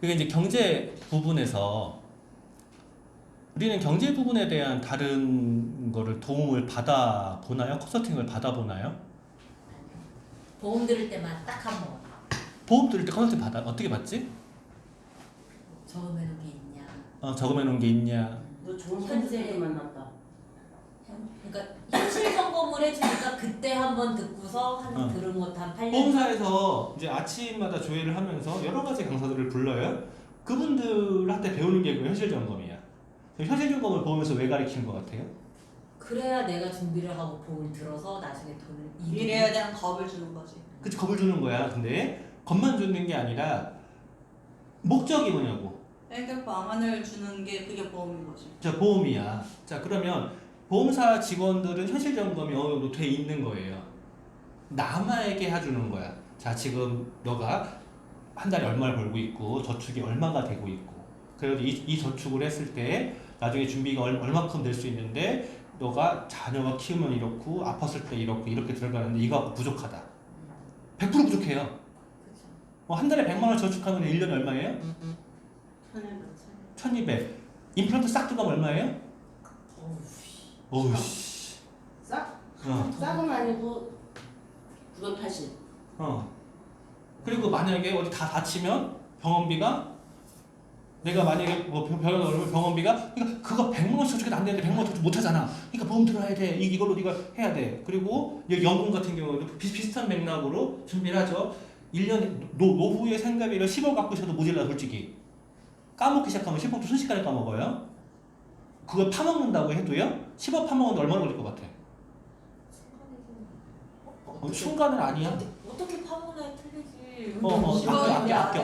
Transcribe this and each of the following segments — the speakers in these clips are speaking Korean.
그게 이제 경제 부분에서 우리는 경제 부분에 대한 다른 거를 도움을 받아 보나요? 컨설팅을 받아 보나요? 보험 들을 때만 딱 한 번. 보험 들을 때 컨설팅 받아 어떻게 받지? 적어놓은 게 있냐. 적음해 놓은 게 있냐? 너 좋은 현재- 선생님 만났다. 그러니까 현실 점검을 해주니까 그때 한 번 듣고서 어. 들은 것도 한 8년. 보험사에서 이제 아침마다 조회를 하면서 여러 가지 강사들을 불러요. 그분들한테 배우는 게 그 현실 점검이야. 현실 점검을 보면서 왜 가르치는 것 같아요? 그래야 내가 준비를 하고 보험을 들어서 나중에 돈을 미래에 대한 겁을 주는 거지. 그치, 겁을 주는 거야. 근데 겁만 주는 게 아니라 목적이 뭐냐고. 해결 방안을 주는 게 그게 보험인 거지. 자, 보험이야. 자, 그러면 보험사 직원들은 현실 점검이 어느 정도 돼 있는 거예요. 남에게 해주는 거야. 자, 지금 너가 한 달에 얼마를 벌고 있고 저축이 얼마가 되고 있고 그래도 이 저축을 했을 때 나중에 준비가 얼마큼 될 수 있는데 너가 자녀가 키우면 이렇고 아팠을 때 이렇고 이렇게 들어가는데 이거 부족하다. 100% 부족해요. 한 달에 100만 원 저축하면 1년에 얼마예요? 1200. 임플란트 싹 들어가면 얼마예요? 어우씨. 싹? 어. 싹은 아니고 980. 그리고 만약에 어디 다 다치면 병원비가 내가 만약에 뭐 병원에 오면 병원비가 그러니까 그거 100만 원씩 저축해도 안 되는데 100만 원 저축 못 하잖아. 그러니까 보험 들어야 돼. 이걸로 네가 해야 돼. 그리고 연금 같은 경우도 비슷한 맥락으로 준비를 하죠. 1년에 노후의 생활비를 10억 갖고 있어도 모질라 솔직히. 까먹기 시작하면 10억도 순식간에 까먹어요. 그걸 파먹는다고 해도요. 10억 파먹는데 얼마나 걸릴 것 같아? 순간은 아니야. 어떻게 파문에 틀리지? 아껴.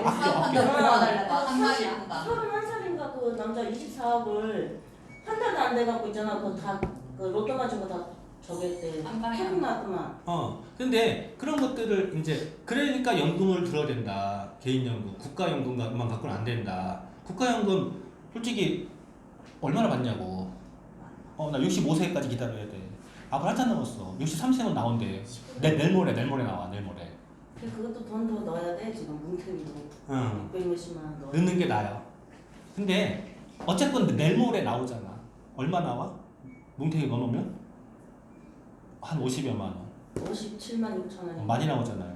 들어달라고 한 마리 한 방. 31살인가 그 남자 24억을 한 달도 안 돼갖고 있잖아. 그거 다 그 로또 맞은 거 다 저랬대. 한 방에 태국 나왔더만. 근데 그런 것들을 이제 그러니까 연금을 들어야 된다. 개인연금, 국가연금만 갖고는 안 된다. 국가연금 솔직히 얼마나 받냐고. 나 65세까지 기다려야 돼. 앞으로 한참 남았어. 63세면 나온대. 내일 모레 나와. 내일 모레. 근데 그것도 돈도 넣어야 돼. 지금 뭉탱이도. 응. 600몇십만 원 넣어. 넣는 게 나아요. 근데 어쨌건 내일 모레 나오잖아. 얼마 나와? 뭉탱이 넣어놓으면? 한 50여만 원. 57만 6천 원이. 많이 나오잖아요.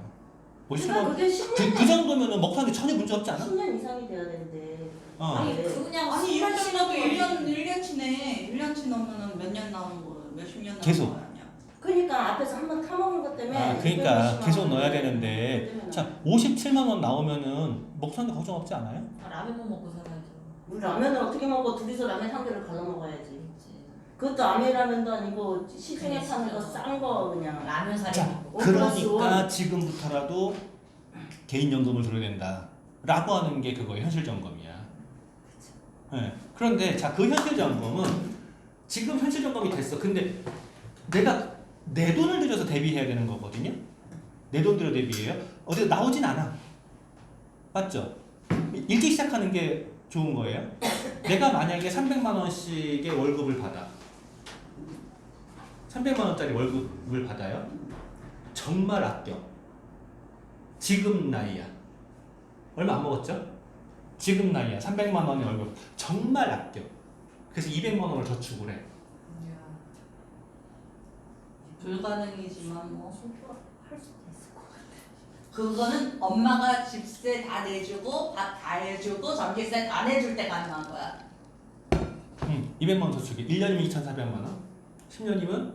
50만 그러니까 원. 그게 10년, 그 정도면은 먹사는 게 전혀 문제 없지 않아? 10년 이상이 돼야 되는데. 아니 네. 그냥 아니 이런 수만 지나도 원 1년치네. 1년치 넘으면 몇 년 나오는 거야? 몇십 년 나오는 계속. 거 아니야? 그러니까 앞에서 한번 타먹은 것 때문에. 그러니까 650만 계속 원 넣어야 때문에 되는데 자 57만 원 나오면은 먹사는 걱정 없지 않아요? 라면만 먹고 살아야죠. 우리 라면을 어떻게 먹어? 둘이서 라면 한 개를 갈라 먹어야지. 그치. 그것도 아메라면도 아니고 시중에 그래, 파는 거 시중. 싼 거 그냥. 라면 사리 자 먹고. 그러니까 지금부터라도 개인연금을 들어야 된다 라고 하는 게 그거예요. 현실점검이야. 네. 그런데 자 그 현실점검은 지금 현실점검이 됐어. 근데 내가 내 돈을 들여서 대비해야 되는 거거든요. 내 돈 들여 대비해요. 어디 나오진 않아. 맞죠? 일찍 시작하는 게 좋은 거예요. 내가 만약에 300만 원씩의 월급을 받아. 300만 원짜리 월급을 받아요. 정말 아껴. 지금 나이야. 얼마 안 먹었죠? 지금 나이야. 300만 원의 월급. 정말 아껴. 그래서 200만 원을 저축을 해. 불가능이지만 뭐 할 수도 있을 것 같아. 그거는 엄마가 집세 다 내주고 밥 다 해주고 전기세 다 내줄 때 가능한 거야. 200만 원 저축이 1년이면 2,400만 원, 10년이면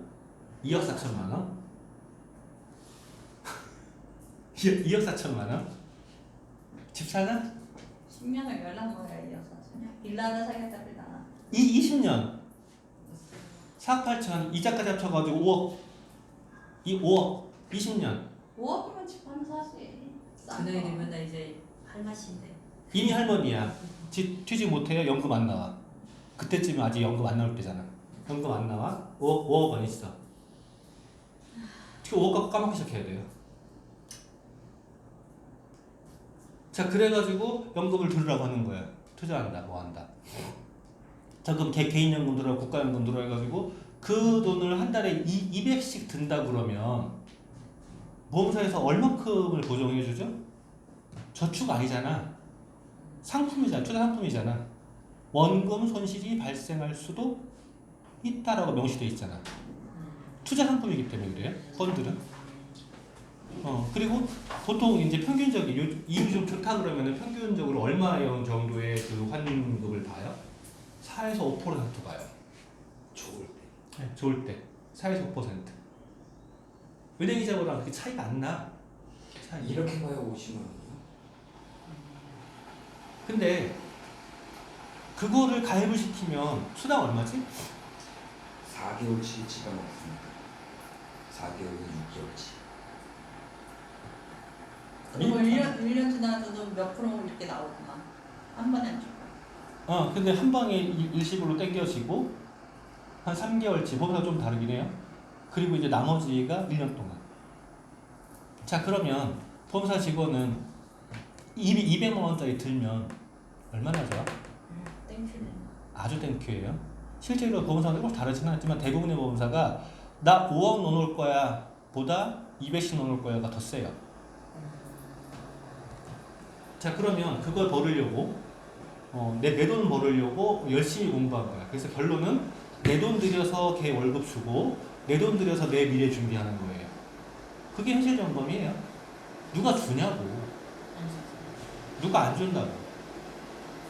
2억 4천만 원, 2억 4천만 원. 집 사나? 10년을 열난 거야 이어서. 빌라 하나 사겠다 빌라 하나. 20년 4억 8천 이자까지 합쳐가지고 5억. 5억 20년 5억이면 집 하나 사지. 그 나이 되면 나 이제 할 맛인데. 이미 할머니야. 집 취직 못해요. 연금 안 나와. 그때쯤은 아직 연금 안 나올 때잖아. 연금 안 나와. 5억 원 있어. 지금 5억 갖고 까먹기 시작해야 돼요. 자 그래가지고 연금을 들으라고 하는 거야. 투자한다 뭐 한다. 자 그럼 개인연금 들어 국가연금 들어 해가지고 그 돈을 한 달에 200씩 든다 그러면 보험사에서 얼마큼을 보정해 주죠? 저축 아니잖아. 상품이잖아. 투자 상품이잖아. 원금 손실이 발생할 수도 있다라고 명시되어 있잖아. 투자 상품이기 때문에 그래요. 펀드는. 그리고 보통 이제 평균적인 이율이 좀 좋다 그러면은 평균적으로 얼마 정도의 그 환급을 봐요? 4에서 5% 봐요. 좋을 때. 네, 좋을 때 4에서 5%. 은행 이자보다 그렇게 차이가 안 나. 차이. 이렇게 봐야 50만 원이야. 근데 그거를 가입을 시키면 수당 얼마지? 4개월치가 먹습니다. 4개월이 6개월치. 그리고 1년 지나서도 몇 프로 이렇게 나오구만. 한 번에 안 줘. 근데 한 방에 일시불로 땡겨지고 한 3개월치, 보험사 좀 다르긴 해요. 그리고 이제 나머지가 1년 동안. 자, 그러면 보험사 직원은 200만 원짜리 들면 얼마나 좋아? 땡큐네. 아주 땡큐예요. 실제로 보험사는 꼭 다르지는 않지만 대부분의 보험사가 나 5억 넣어놓을 거야 보다 200씩 넣어놓을 거야가 더 세요. 자, 그러면 그걸 벌으려고 내 돈 벌으려고 열심히 공부한 거야. 그래서 결론은 내 돈 들여서 걔 월급 주고 내 돈 들여서 내 미래 준비하는 거예요. 그게 현실 점검이에요. 누가 주냐고. 누가 안 준다고.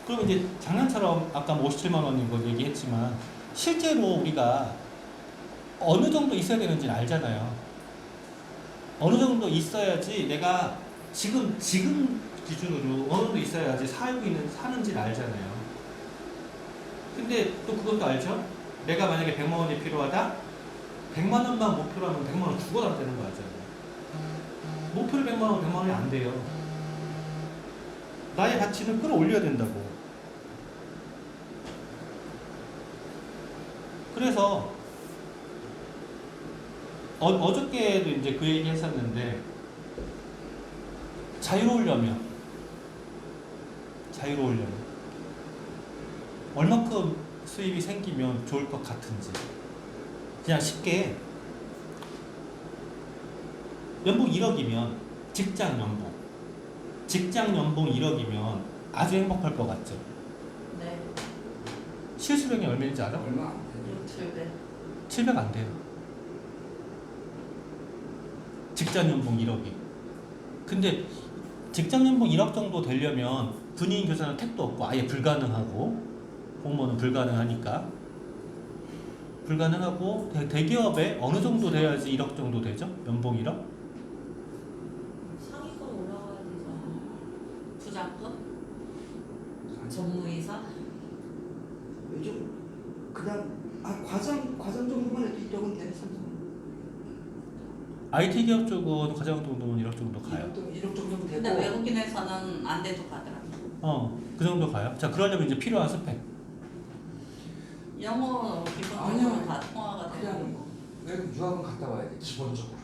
그럼 이제 장난처럼 아까 뭐 57만 원인 거 얘기했지만 실제로 우리가 어느 정도 있어야 되는지는 알잖아요. 어느 정도 있어야지 내가 지금 기준으로 어느 정도 있어야지 사는지를 알잖아요. 근데 또 그것도 알죠? 내가 만약에 100만 원이 필요하다? 100만 원만 목표로 하면 100만 원 죽어도 안 되는 거 알잖아요. 목표를 100만 원, 100만 원이 안 돼요. 나의 가치는 끌어올려야 된다고. 그래서 어저께도 이제 그 얘기 했었는데 자유로우려면 얼마큼 수입이 생기면 좋을 것 같은지 그냥 쉽게 연봉 1억이면 직장 연봉 1억이면 아주 행복할 것 같죠. 네. 실수령이 얼마인지 알아? 얼마 안 돼. 700. 700 안 돼요. 직장 연봉 1억이. 근데 직장 연봉 1억 정도 되려면 군인 교사는 택도 없고 아예 불가능하고 공무원은 불가능하니까 불가능하고 대기업에 어느 정도 돼야지 1억 정도 되죠? 연봉 1억? 상위권 올라가야 되잖아. 부장급? 전무이사? 요즘 그냥 과장 정도만 해도 1억은 돼. 삼성. IT 기업 쪽은 가장 정도면 1억 정도 가요. 1억 정도면 되고. 근데 외국인에서는 안 돼도 가더라고. 그 정도 가요. 자, 그러려면 이제 필요한 스펙. 영어 기본적으로 아니야. 다 통화가 되고. 그냥 외국 유학은 갔다 와야 돼. 기본적으로.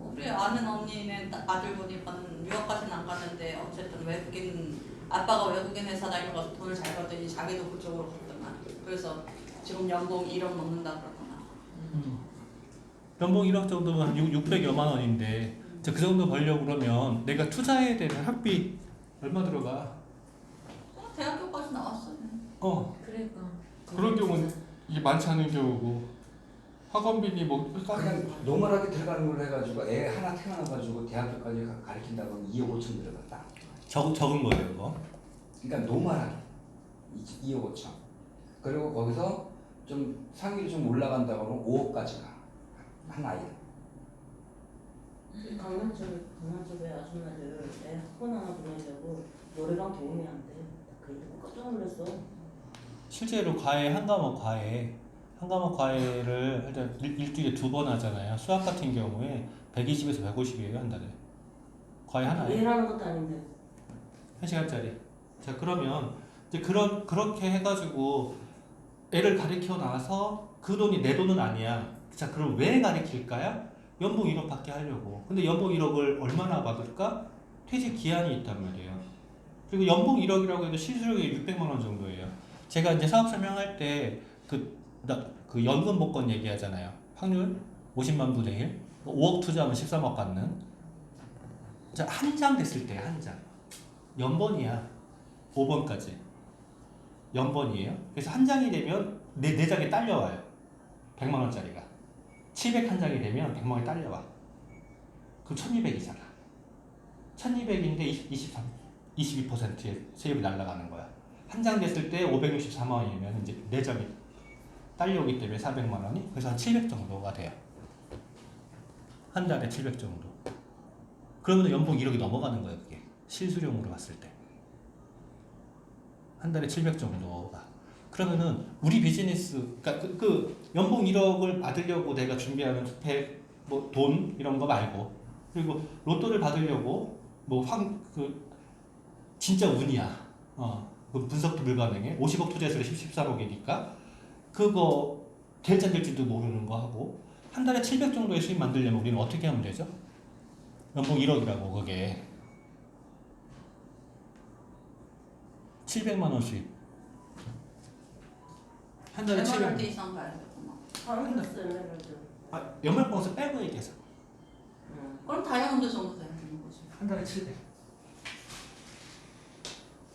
우리 아는 언니는 아들 보니까는 유학까지는 안 갔는데 어쨌든 외국인 아빠가 외국인 회사 다니고 돈을 잘 벌더니 자기도 그쪽으로 갔더만. 그래서 지금 연봉 1억 넘는다 그러구나. 연봉 1억 정도면 한 600여만 원인데 그 정도 벌려고 그러면 내가 투자해야 되는 학비 얼마 들어가? 대학교까지 나왔어요. 그러니까. 그런 경우는 이게 많지 않은 경우고 학원비니 뭐 그냥 노멀하게 들어가는 걸로 해가지고 애 하나 태어나가지고 대학교까지 가르친다고 하면 2억 5천 들어갔다. 적은 거예요, 그거. 그러니까 노멀하게 2억 5천. 그리고 거기서 좀 상위로 좀 올라간다고 하면 5억까지 가. 한 아이. 강남 쪽에 아줌마들 애 학원 하나 보내려고 노래방 도움이 안 돼. 그 얘기 깜짝 놀랐어. 실제로 한 과목 과외를 일단 일주일에 2번 하잖아요. 수학 같은 경우에 120에서 150이에요, 한 달에. 과외 하나에. 일하는 것도 아닌데. 1시간짜리. 자, 그러면 이제 그렇게 해가지고 애를 가르쳐 나서 그 돈이 내 돈은 아니야. 자, 그럼 왜 가르칠까요? 연봉 1억 받게 하려고. 근데 연봉 1억을 얼마나 받을까? 퇴직 기한이 있단 말이에요. 그리고 연봉 1억이라고 해도 실수령이 600만 원 정도예요. 제가 이제 사업 설명할 때 그 연금 복권 얘기하잖아요. 확률 50만 분의 1. 5억 투자하면 13억 갖는. 자, 한 장 됐을 때 한 장. 연번이야. 5번까지. 연번이에요. 그래서 한 장이 되면 네 장이 딸려와요. 100만 원짜리가. 700 한 장이 되면 100만 원이 딸려와. 그럼 1200이잖아. 1200인데 22%의 세율이 날아가는 거야. 한 장 됐을 때 564만 원이면 이제 4장이 딸려오기 때문에 400만 원이 그래서 한 700 정도가 돼요. 한 달에 700 정도. 그러면 연봉 1억이 넘어가는 거예요. 그게 실수령으로 봤을 때. 한 달에 700 정도가. 그러면은 우리 비즈니스 그러니까 그 연봉 1억을 받으려고 내가 준비하는 스펙 뭐 돈 이런 거 말고 그리고 로또를 받으려고 뭐 진짜 운이야. 그 분석도 불가능해. 50억 투자해서 14억이니까 그거 될지 안 될지도 모르는 거 하고 한 달에 700 정도의 수입 만들려면 우리는 어떻게 하면 되죠? 연봉 1억이라고 그게 700만 원 수입 한 달에 700만 100만 이상 가야겠구나. 다운로스 에메랄드. 연말 보너스 빼고 얘기해서 그럼 다이아몬드 정도 되는 거지. 한 달에 700.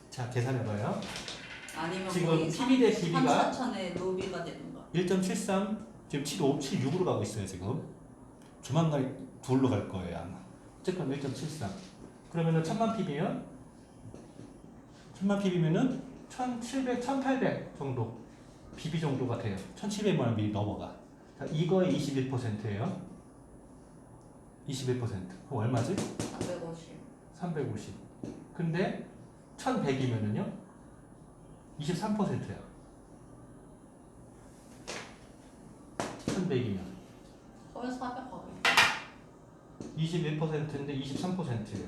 자 계산해봐요. 아니면 지금 거의 PB 대 DB가 3,4천의 노비가 되는 거. 1.73 지금 75, 76으로 가고 있어요 지금. 조만간 2로 갈 거예요 아마. 어쨌건 1.73. 그러면은 1000만 PB면 1700, 1800 정도 BB 정도가 돼요. 1700만 원 미리 넘어가. 자, 이거의 21%예요. 21%. 그럼 얼마지? 450. 350. 근데 1100이면은요? 23%야. 1100이면 거의 400 거기. 21%인데 23%예요.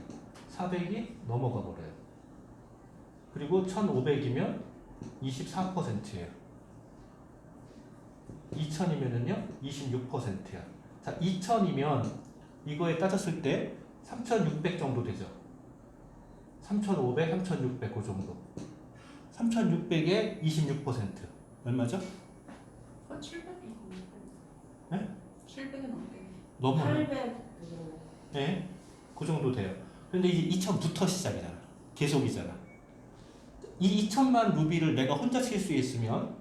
400이 넘어가 버려요. 그리고 1500이면 24%예요. 2000이면은요 26%야. 자, 2000이면 이거에 따졌을 때 3600 정도 되죠. 3500, 3600 그 정도. 3600에 26% 얼마죠? 거의 700이 넘게. 네? 700이 넘게. 넘어요. 800. 네, 그 정도 돼요. 근데 이제 2000부터 시작이잖아. 계속이잖아. 이 2000만 루비를 내가 혼자 칠 수 있으면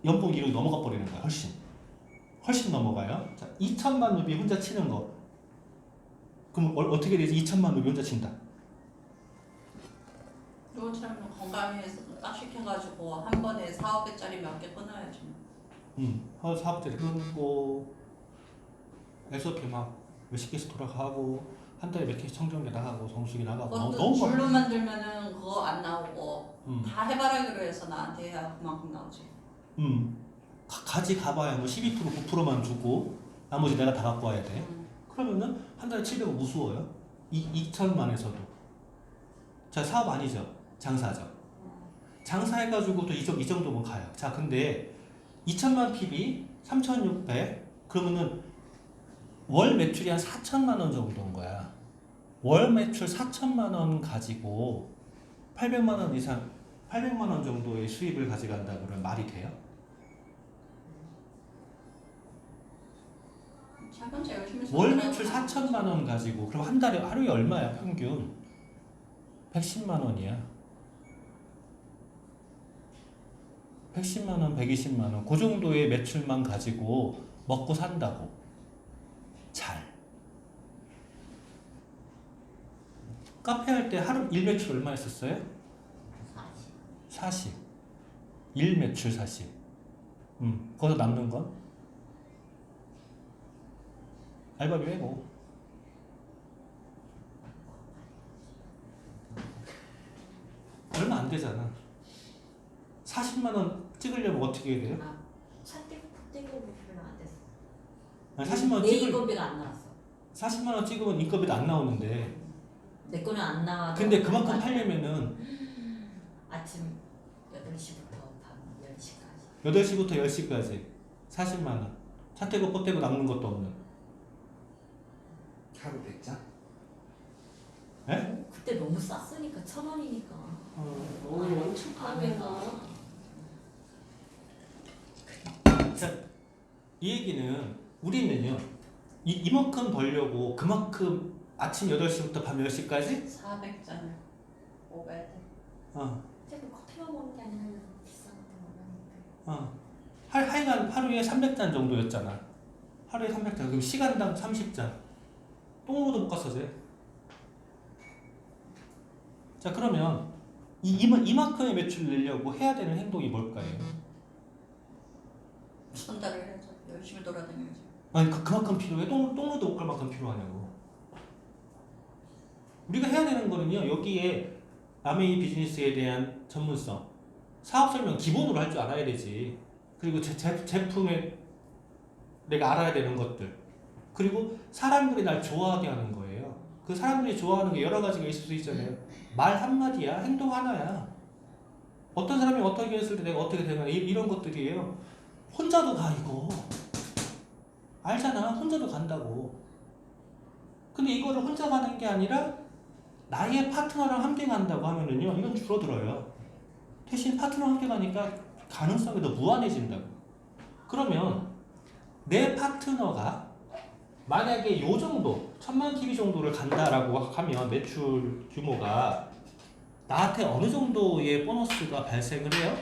연봉 1억이 넘어가 버리는 거야. 훨씬 넘어가요. 자, 2000만 루비 혼자 치는 거. 그럼 어떻게 되지? 2000만 루비 혼자 친다. 이것처럼 건강위해서 딱 시켜가지고 한 번에 4, 500짜리 몇 개 끊어야지. 사업자를 끊고 SOP 막 몇십 개씩 돌아가고 한 달에 몇 개씩 청정기 나가고 정수기 나가고 그것도 너무 줄로 만들면은 그거 안 나오고 음. 다 해바라기로 해서 나한테 해야 그만큼 나오지. 가지 가봐야 뭐 12% 9%만 주고 나머지 내가 다 갖고 와야 돼. 음. 그러면은 한 달에 700은 무서워요. 2천만에서도. 자, 사업 아니죠. 장사죠. 장사해가지고 또 이 정도면 가요. 자, 근데 2천만 PB 3,600 그러면은 월 매출이 한 4천만 원 정도인 거야. 월 매출 4천만 원 가지고 800만 원 이상 800만 원 정도의 수입을 가져간다 그러면 말이 돼요? 자본자 열심히 월 살아야 매출 되나? 4천만 원 가지고 그럼 한 달에 하루에 얼마야 평균? 110만 원이야. 110만 원, 120만 원. 그 정도의 매출만 가지고 먹고 산다고. 잘. 카페 할 때 하루 일 매출 얼마 했었어요? 40. 일 매출 40. 거기서 남는 건? 알바비 빼고. 얼마 안 되잖아. 40만 원 찍으려면 어떻게 해야 돼요? 차 떼고 별로 안 됐어. 아니, 40만 원 내 찍을 인건비가 안 나왔어. 40만 원 찍으면 인건비도 안 나오는데. 내 거는 안 나와. 근데 그만큼 팔려면은 아침 8시부터 밤 10시까지. 8시부터 10시까지 40만 원. 차 떼고 포 떼고 남는 것도 없는. 하루 100장? 예? 그때 너무 쌌으니까 1,000원이니까. 오늘 엄청 아메가. 자, 이 얘기는 우리는요. 이만큼 벌려고 그만큼 아침 8시부터 밤 10시까지? 400잔을 먹어야 돼. 어차피 커피만 먹는 게 아니라 비싼 거 먹으니까. 하여간 하루에 300잔 정도였잖아. 하루에 300잔. 그럼 시간당 30잔. 똥으로도 못 갔어, 쟤. 자, 그러면 이만큼의 매출을 내려고 해야 되는 행동이 뭘까요? 전달을 해야죠. 열심히 돌아다녀야죠. 아니, 그만큼 필요해? 똥으로도 못 갈 만큼 필요하냐고. 우리가 해야 되는 거는요, 여기에 아메이 비즈니스에 대한 전문성, 사업 설명 기본으로 할 줄 알아야 되지. 그리고 제품에 내가 알아야 되는 것들. 그리고 사람들이 날 좋아하게 하는 거예요. 그 사람들이 좋아하는 게 여러 가지가 있을 수 있잖아요. 말 한마디야, 행동 하나야. 어떤 사람이 어떻게 했을 때 내가 어떻게 되나, 이런 것들이에요. 혼자도 가, 이거. 알잖아, 혼자도 간다고. 근데 이거를 혼자 가는 게 아니라 나의 파트너랑 함께 간다고 하면은요, 이건 줄어들어요. 대신 파트너랑 함께 가니까 가능성이 더 무한해진다고. 그러면 내 파트너가 만약에 요 정도 1000만 TV 정도를 간다라고 하면 매출 규모가 나한테 어느 정도의 보너스가 발생을 해요?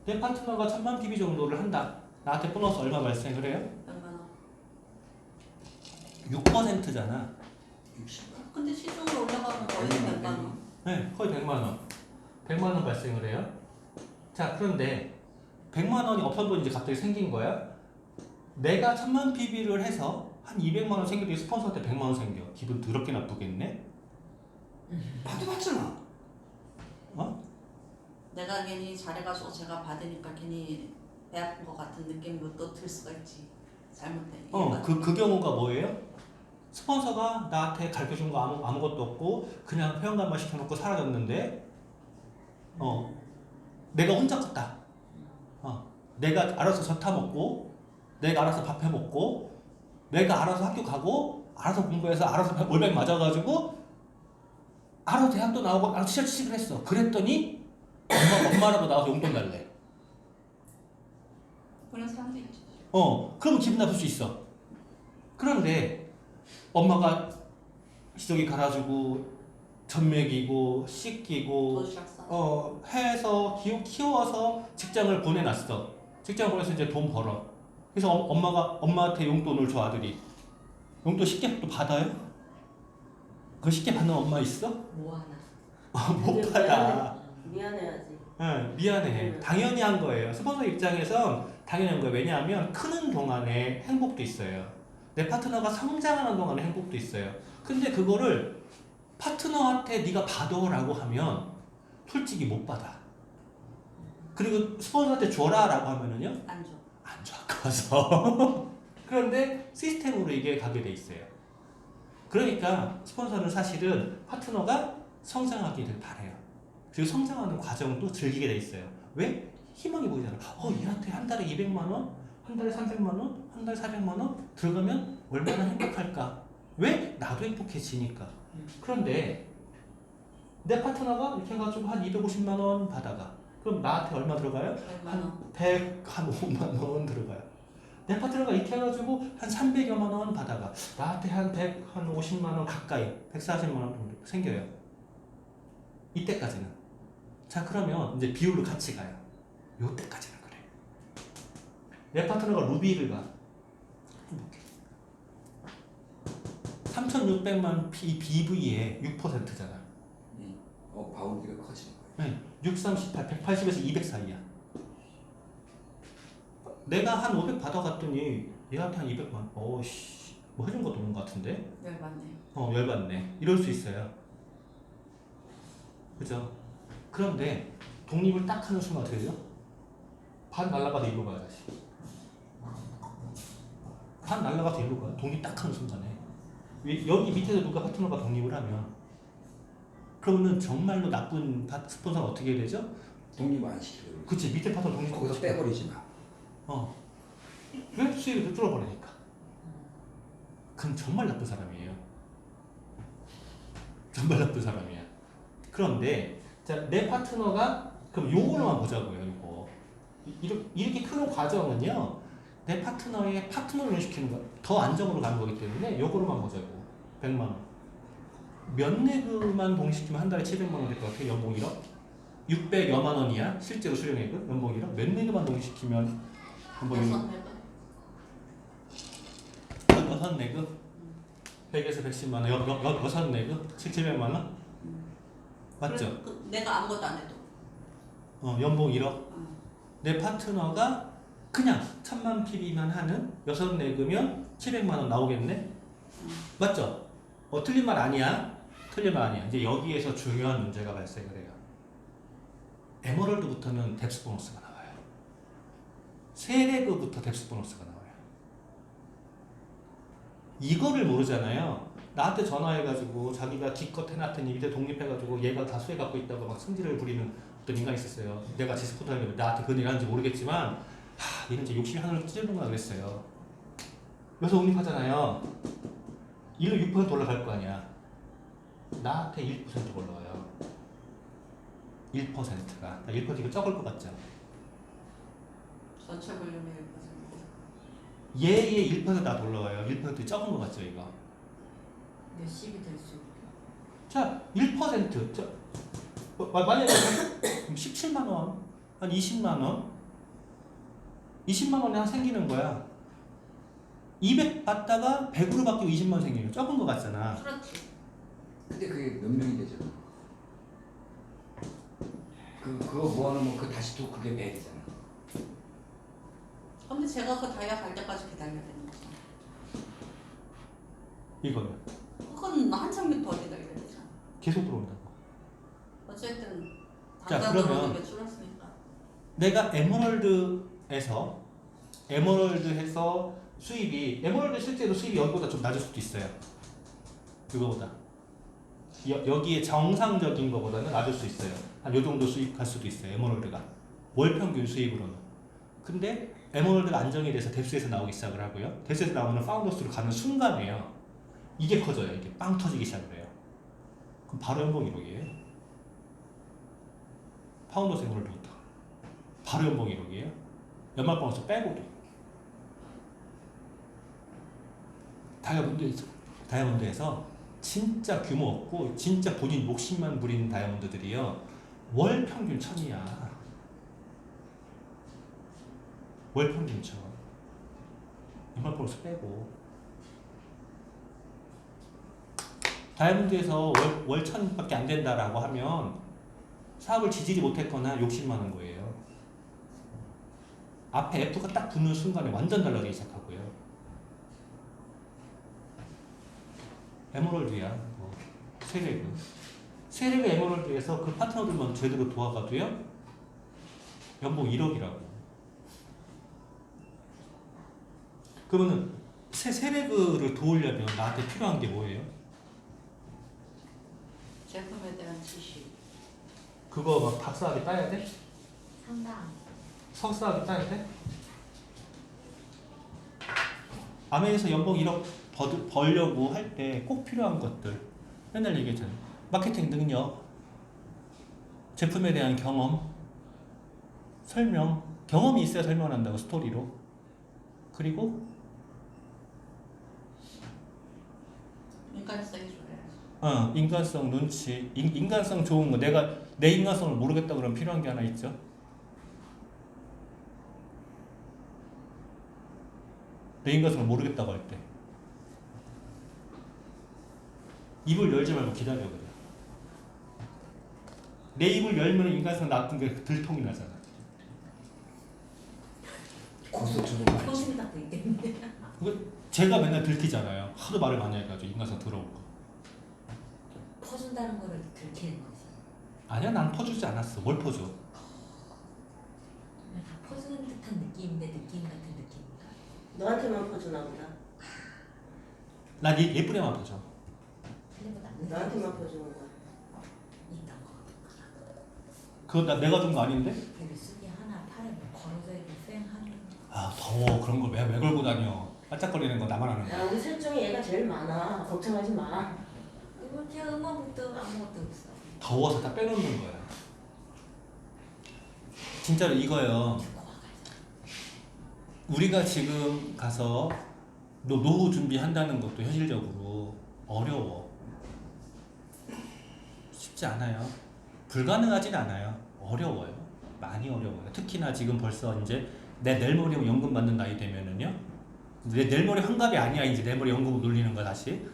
내 파트너가 1000만 TV 정도를 한다. 나한테 보너스 얼마 발생을 해요? 100만 원. 6%잖아. 60만. 근데 시중으로 올라가면 거의 100만 원. 네, 거의 100만 원. 100만 원 발생을 해요. 자, 그런데 100만 원이 없던 돈이 이제 갑자기 생긴 거야. 내가 1000만 PB를 해서 한 200만 원 생기더니 스폰서한테 100만 원 생겨. 기분 더럽게 나쁘겠네? 받아봤잖아. 어? 내가 괜히 잘해가지고 제가 받으니까 괜히 배 아픈 것 같은 느낌도 또 들 수가 있지. 잘못된. 그 경우가 뭐예요? 스폰서가 나한테 가르쳐준 거 아무것도 없고 그냥 회원가만 시켜놓고 사라졌는데 내가 혼자 컸다. 내가 알아서 젖 타먹고 내가 알아서 밥 해먹고 내가 알아서 학교 가고 알아서 공부해서 알아서 올백 맞아가지고 알아서 대학도 나오고 알아서 취직을 했어. 그랬더니 엄마라고 나와서 용돈 달래. 그런 사람도 있지. 그러면 기분 나쁠 수 있어. 그런데 엄마가 기저귀 갈아주고 젖 먹이고 씻기고 도시락 싸. 해서 키워서 직장을 보내놨어. 직장 보내서 이제 돈 벌어. 그래서 엄마한테 용돈을 줘, 아들이. 용돈 쉽게 또 받아요? 그거 쉽게 받는 엄마 있어? 뭐 하나. 못 받아. 미안해야지. 응, 미안해. 당연히 한 거예요. 스폰서 입장에선 당연히 한 거예요. 왜냐하면 크는 동안에 행복도 있어요. 내 파트너가 성장하는 동안에 행복도 있어요. 근데 그거를 파트너한테 네가 받아라고 하면 솔직히 못 받아. 그리고 스폰서한테 줘라라고 하면은요, 안 줘. 안 줘, 아까워서. 그런데 시스템으로 이게 가게 돼 있어요. 그러니까 스폰서는 사실은 파트너가 성장하기를 바래요. 그리고 성장하는 과정도 즐기게 돼 있어요. 왜? 희망이 보이잖아. 얘한테 한 달에 200만 원, 한 달에 300만 원, 한 달에 400만 원 들어가면 얼마나 행복할까? 왜? 나도 행복해지니까. 그런데 내 파트너가 이렇게 해가지고 한 250만 원 받아가. 그럼 나한테 얼마 들어가요? 100만 한 원. 100, 한 5만 원 들어가요. 내 파트너가 이렇게 해가지고 한 300여만 원 받아가. 나한테 한 100, 한 50만 원 가까이, 140만 원 정도 생겨요. 이때까지는. 자, 그러면 이제 비율로 같이 가요. 요때까지는 그래. 내 파트너가 루비를 가. 행복해. 3,600만 BV에 6%잖아. 바운드가 커지는 거야. 네, 6, 38, 180에서 200 사이야. 내가 한 500 받아갔더니 얘한테 한 200만. 뭐 해준 것도 없는 것 같은데? 열받네. 열받네. 이럴 수 있어요. 그죠? 그런데 독립을 딱 하는 순간 어떻게 되죠? 반 날라가도 일로 가요, 다시. 반 날라가도 일로 가요. 독립 딱 하는 순간에. 여기 밑에서 누가 파트너가 독립을 하면 그러면 정말로 나쁜 스폰서가 어떻게 해야 되죠? 독립 안 시켜요. 그치, 밑에 파트너 독립 거기서 빼버리지 마. 왜? 수익을 뚫어버리니까. 그건 정말 나쁜 사람이에요. 정말 나쁜 사람이야. 그런데 자, 내 파트너가 그럼 요거만 보자고요. 요거 이렇게 크는 과정은요, 내 파트너의 파트너를 연식시키는 거 더 안정으로 가는 거기 때문에 요거로만 보자고. 100만 원. 몇 내그만 동시키면 한 달에 700만 원 될 것 같아. 연봉 1억? 600여만 원이야. 실제로 수령액은 연봉 1억. 몇 내그만 동시키면 연봉 1억? 6년? 여섯 내그? 100에서 110만 원. 여섯 내그? 700만 원? 맞죠? 내가 아무것도 안 해도. 연봉 1억. 응. 내 파트너가 그냥 1000만 PB만 하는 여섯 내그면 700만 원 나오겠네? 맞죠? 틀린 말 아니야. 틀린 말 아니야. 이제 여기에서 중요한 문제가 발생을 해요. 에머럴드부터는 뎁스 보너스가 나와요. 세레그부터 뎁스 보너스가 나와요. 이거를 모르잖아요. 나한테 전화해가지고 자기가 기껏 해놨더니 밑에 독립해가지고 얘가 다 수혜 갖고 있다고 막 승질을 부리는 어떤 인간이 있었어요. 내가 디스코트 하려면 나한테 그런 일 하는지 모르겠지만 얘는 이제 욕실 하늘을 찌르는구나 그랬어요. 그래서 독립하잖아요. 1로 6% 올라갈 거 아니야. 나한테 1% 올라가요. 1%가. 1% 이거 적을 것 같죠? 전체 볼륨의 1%. 얘의 1% 나도 올라가요. 1% 적은 것 같죠 이거? 몇십이 될 수 있고. 자, 1%. 자, 만약에 17만 원, 한 20만 원, 20만 원이 한 생기는 거야. 200 받다가 100으로 바뀌고 20만 원 생기면 적은 거 같잖아. 그렇지. 근데 그게 몇 명이 되죠? 그거 모아놓으면 그 다시 또 그게 배 되잖아. 근데 제가 그 다이아 갈 때까지 기다려야 되는 거죠. 이거는 그건 한참 밑 더 기다려야 되잖아. 계속 들어온다고. 어쨌든 자, 당장 그러면 들어오는 게 줄었으니까. 내가 에메랄드에서 수입이 에메랄드 실제로 수입이 여기보다 좀 낮을 수도 있어요. 그거보다 여기에 정상적인 거보다는 낮을 수 있어요. 한 요 정도 수입할 수도 있어요. 에메랄드가 월 평균 수입으로는. 근데 에메랄드가 안정이 돼서 뎁스에서 나오기 시작을 하고요. 뎁스에서 나오면 파운더스로 가는 순간이에요. 이게 커져요. 이게 빵 터지기 시작을 해요. 그럼 바로 연봉 1억이에요. 파운더스 에메랄드부터 바로 연봉 1억이에요. 연말 보너스 빼고도. 다이아몬드에서 진짜 규모 없고 진짜 본인 욕심만 부린 다이아몬드들이요. 월 평균 1000이야. 월 평균 1000. 연말 보너스 빼고. 다이아몬드에서 월 1000밖에 안 된다라고 하면 사업을 지지지 못했거나 욕심 많은 거예요. 앞에 F가 딱 붙는 순간에 완전 달라지기 시작하고요. 에메랄드야. 세레그 에메랄드에서 그 파트너들만 제대로 도와가도요. 연봉 1억이라고. 그러면은 세레그를 도우려면 나한테 필요한 게 뭐예요? 제품에 대한 지식. 그거 막 박사학위 따야 돼? 상당. 석사학위 따야 돼? 아메에서 연봉 1억 벌려고 할 때 꼭 필요한 것들 맨날 얘기했잖아요. 마케팅 능력, 제품에 대한 경험, 설명. 경험이 있어야 설명한다고 스토리로. 그리고 인간성이 좋아야지. 인간성, 눈치. 인간성 좋은 거. 내가 내 인간성을 모르겠다 그러면 필요한 게 하나 있죠. 내 인간성을 모르겠다고 할 때 입을 열지 말고 기다려 그래. 내 입을 열면 인간성 나쁜 게 들통이 나잖아. 고소처럼 말이지. 손심 닦고 있겠는데. 제가 맨날 들키잖아요. 하도 말을 많이 해가지고 인간성 더러운 거. 퍼준다는 거를 들키는 거지. 아니야, 난 퍼주지 않았어. 뭘 퍼줘? 다 퍼주는 듯한 느낌인데 느낌 같은 느낌인가? 너한테만 퍼주나 보다. 난 예쁘게만 퍼줘. 틀리보다 나한테만 퍼주는 거야. 있던 거. 그거 내가 준 거 아닌데? 여기 순이 하나 팔에 뭐 걸어져 있고 쌩 하는 거. 아 더워. 그런 걸 왜 걸고 다녀. 반짝거리는 거 나만 하는 거야. 야, 우리 셋 중에 얘가 제일 많아. 걱정하지 마. 이거 그냥 음악부터 아무것도 없어. 더워서 다 빼놓는 거야. 진짜로 이거요. 죽고 와가지고. 우리가 지금 가서 노후 준비한다는 것도 현실적으로 어려워. 쉽지 않아요. 불가능하진 않아요. 어려워요. 많이 어려워요. 특히나 지금 벌써 이제 내 내일 모레 연금 받는 나이 되면은요. 내일 모레 환갑이 아니야. 이제 내일 모레 연금을 돌리는 거 다시.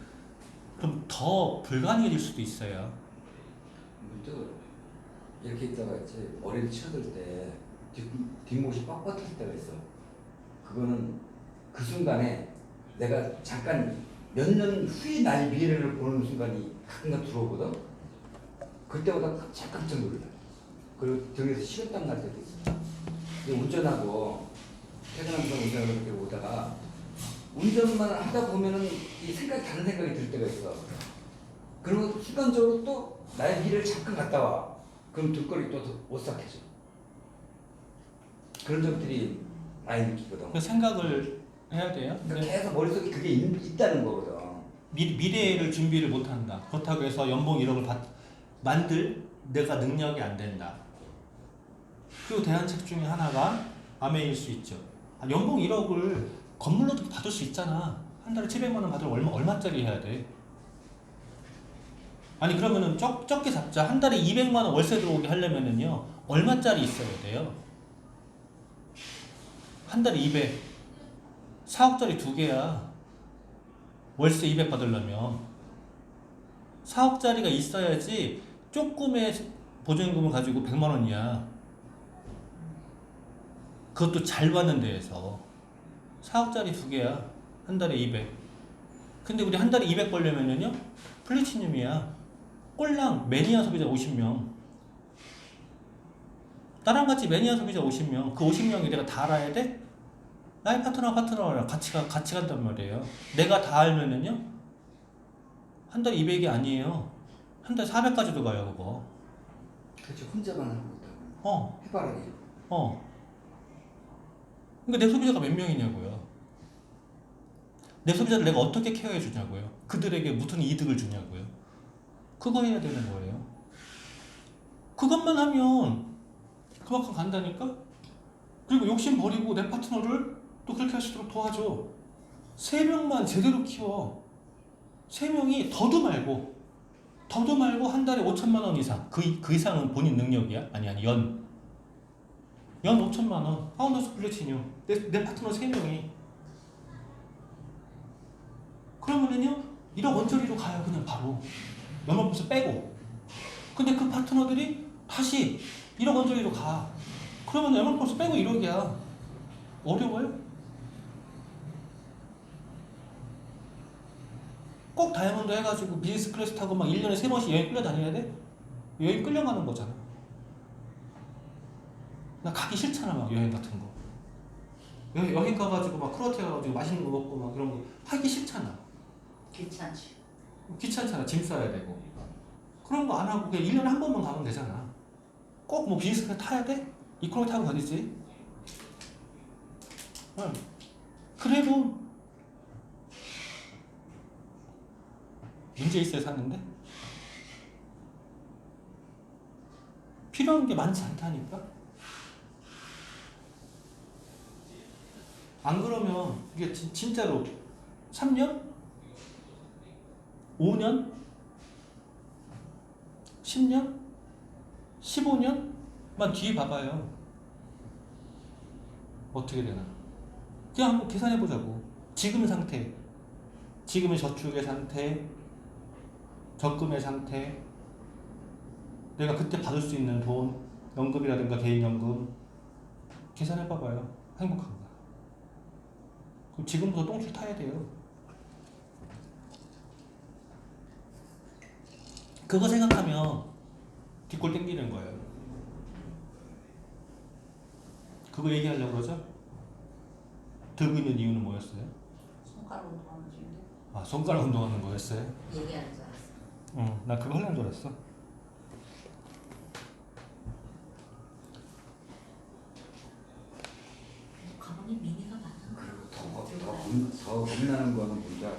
그럼 더 불가능해질 수도 있어요. 문득 이렇게 있다가 이제 머리를 치러들 때 뒷목이 뻣뻣할 때가 있어. 그거는 그 순간에 내가 잠깐 몇 년 후에 나의 미래를 보는 순간이 가끔가 들어오거든. 그때보다 깜짝 놀라. 그리고 등에서 식은땀 날 때도 있어. 근데 운전하고 퇴근하면서 운전을 이렇게 오다가 운전만 하다 보면은 이 생각이 다른 생각이 들 때가 있어. 그리고 순간적으로 또 나의 미래를 잠깐 갔다 와. 그럼 등골이 또 오싹해져. 그런 점들이 많이 느끼거든. 그 생각을 해야 돼요. 그러니까 계속 머릿속에 그게 있다는 거거든. 미래를 준비를 못한다. 그렇다고 해서 연봉 1억을 만들 내가 능력이 안 된다. 그리고 대안책 중에 하나가 아메일 수 있죠. 연봉 1억을 건물로도 받을 수 있잖아. 한 달에 700만 원 받으면 얼마짜리 해야 돼? 아니 그러면은 적게 잡자. 한 달에 200만 원 월세 들어오게 하려면은요. 얼마짜리 있어야 돼요? 한 달에 200. 4억짜리 2개야. 월세 200 받으려면 4억짜리가 있어야지 조금의 보증금을 가지고 100만 원이야. 그것도 잘 받는 데에서 4억짜리 2개야. 한 달에 200. 근데 우리 한 달에 200 벌려면요 플래티늄이야. 꼴랑 매니아 소비자 50명. 나랑 같이 매니아 소비자 50명. 그 50명이 내가 다 알아야 돼? 나의 파트너랑 같이 간단 말이에요. 내가 다 알면은요 한 달에 200이 아니에요. 한 달에 400까지도 가요 그거. 그렇죠. 혼자만 하는 거다. 해바라기. 그러니까 내 소비자가 몇 명이냐고요. 내 소비자를 내가 어떻게 케어해 주냐고요. 그들에게 무슨 이득을 주냐고요. 그거 해야 되는 거예요. 그것만 하면 그만큼 간다니까. 그리고 욕심 버리고 내 파트너를 또 그렇게 할 수 있도록 도와줘. 3명만 제대로 키워. 3명이 더도 말고 한 달에 5천만 원 이상. 그 이상은 본인 능력이야? 아니 연 5천만 원. 파운더스 플래티늄. 내 파트너 3명이. 그러면은요 1억 원짜리로 가요. 그냥 바로 연말보수 빼고. 근데 그 파트너들이 다시 1억 원짜리로 가. 그러면 연말보수 빼고 1억이야. 어려워요? 꼭 다이아몬드 해가지고 비즈니스 클래스 타고 막 1년에 3번씩 여행 끌려다녀야 돼? 여행 끌려가는 거잖아. 나 가기 싫잖아. 막 여행 같은 거 여행 가가지고 막 크루어테 가가지고 맛있는 거 먹고 막 그런 거 하기 싫잖아. 귀찮지. 귀찮잖아. 짐 싸야 되고. 그런 거 안 하고 그냥 1년에 한 번만 가면 되잖아. 꼭 뭐 비즈니스 클래스 타야 돼? 이코노미 타고 가겠지? 그래도 문제 있어야 사는데 필요한 게 많지 않다니까. 안 그러면 이게 진짜로 3년? 5년? 10년? 15년만 뒤에 봐봐요. 어떻게 되나. 그냥 한번 계산해보자고. 지금 상태, 지금의 저축의 상태, 적금의 상태, 내가 그때 받을 수 있는 돈, 연금이라든가 개인연금 계산해봐봐요. 행복한가? 그럼 지금부터 똥줄 타야 돼요. 그거 생각하면 뒷골 땡기는 거예요. 그거 얘기하려고 그러죠? 들고 있는 이유는 뭐였어요? 손가락 운동하는 중인데. 손가락 운동하는 거였어요? 얘기하는 줄 알았어. 나 그거 하려는 줄 알았어. 가방에 미니가 많아. 그리고 더 겁나는 거는 뭔지 알아?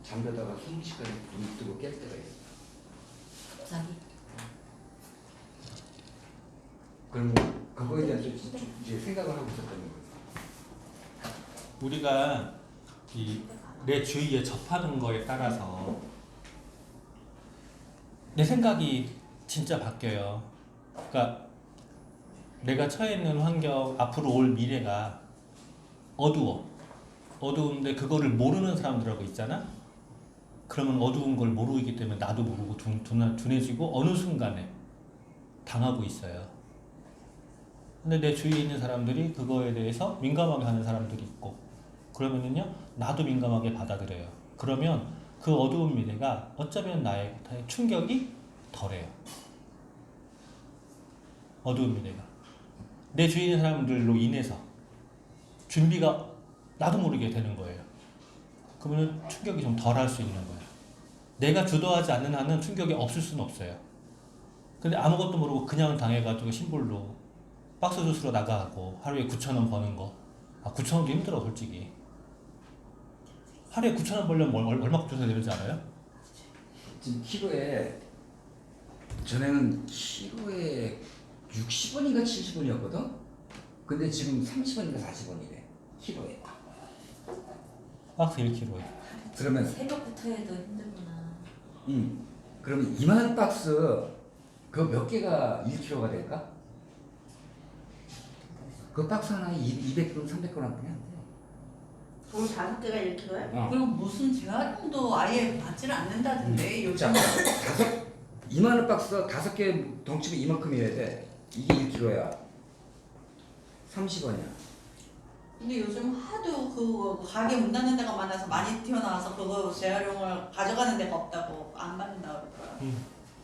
잠자다가 숨쉬까지 눈 뜨고 깰 때가 있어. 갑자기. 그러면 그거에 대한 이제 생각을 하고 있었다는 거지. 우리가 내 주위에 접하는 거에 따라서 내 생각이 진짜 바뀌어요. 그러니까 내가 처해 있는 환경, 앞으로 올 미래가 어두운데 그거를 모르는 사람들하고 있잖아. 그러면 어두운 걸 모르기 때문에 나도 모르고 둔해지고 어느 순간에 당하고 있어요. 근데 내 주위에 있는 사람들이 그거에 대해서 민감하게 하는 사람들이 있고, 그러면은요 나도 민감하게 받아들여요. 그러면 그 어두운 미래가 어쩌면 나의 충격이 덜해요. 어두운 미래가 내 주위에 있는 사람들로 인해서 준비가 나도 모르게 되는 거예요. 그러면 충격이 좀 덜 할 수 있는 거예요. 내가 주도하지 않는 한은 충격이 없을 수는 없어요. 근데 아무것도 모르고 그냥 당해가지고 심볼로 박스 주스로 나가고 하루에 9,000원 버는 거. 9,000원도 힘들어 솔직히. 하루에 9,000원 벌려면 얼마 줘야 되는지 알아요? 지금 키로에 전에는 키로에 60원인가 70원이었거든. 근데 지금 30원인가 40원이래. 키로에. 박스 1kg에. 그러면 새벽부터 해도 힘들구나. 그러면 2만 박스 그 몇 개가 1kg가 될까? 그 박스 하나에 200g, 300g 안 되면 안 돼. 돌 5개가 1kg야? 그리고 무슨 재활용도 아예 받지를 않는다던데 요즘. 자, 2만 원 박스 5개 덩치면 이만큼이어야 돼. 이게 1kg야. 30원이야. 근데 요즘 하도 그 가게 문 닫는 데가 많아서 많이 튀어나와서 그거 재활용을 가져가는 데가 없다고 안 받는다 그러더라.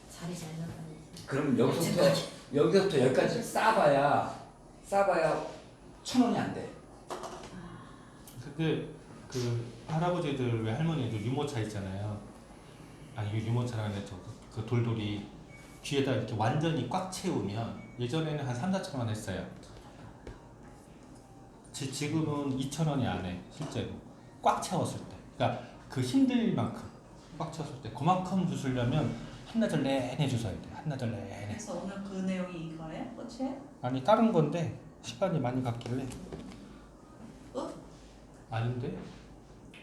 자리 잘 나가네. 그럼 여기서부터 여기까지 싸봐야 1,000원이 안 돼. 그 할아버지들 왜 할머니들 유모차 있잖아요. 아니 유모차라는 그 돌돌이 뒤에다 이렇게 완전히 꽉 채우면 예전에는 한 3,4,000원 했어요. 지금은 2,000원이 안 해 실제로. 꽉 채웠을 때. 그러니까 그 힘들 만큼 꽉 채웠을 때 그만큼 주스려면 한나절 내내 주셔야 돼. 한나절 내내. 그래서 오늘 그 내용이 이거예요? 꽃에? 아니 다른 건데 시간이 많이 갔길래. 어? 아닌데?